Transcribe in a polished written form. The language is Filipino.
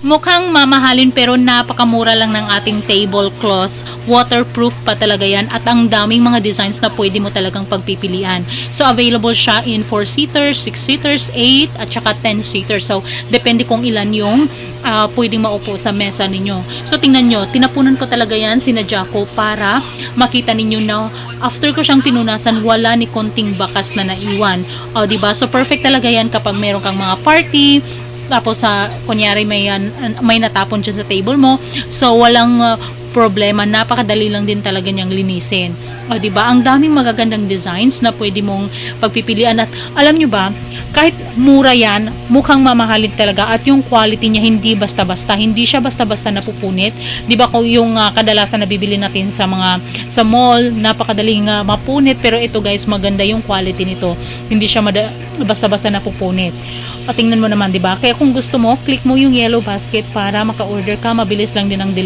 Mukhang mamahalin pero napakamura lang ng ating tablecloth. Waterproof pa talaga yan at ang daming mga designs na pwede mo talagang pagpipilian. So available siya in 4-seaters, 6-seaters, 8 at saka 10-seaters. So depende kung ilan yung pwedeng maupo sa mesa ninyo. So tingnan nyo, tinapunan ko talaga yan, sinadya ko para makita ninyo na after ko siyang pinunasan, wala ni konting bakas na naiwan. O diba? So perfect talaga yan kapag meron kang mga party, tapos kunyari may natapon dyan sa table mo, so walang problema, napakadali lang din talaga niyang linisin. O diba, ang daming magagandang designs na pwede mong pagpipilian at alam nyo ba, kahit mura yan, mukhang mamahalin talaga at yung quality niya hindi basta-basta, hindi siya basta-basta napupunit. Diba kung yung kadalasan na bibili natin sa mall, napakadaling mapunit, pero ito guys, maganda yung quality nito, hindi siya basta-basta napupunit. At tingnan mo naman, diba? Kaya kung gusto mo, click mo yung yellow basket para maka-order ka, mabilis lang din ang delivery.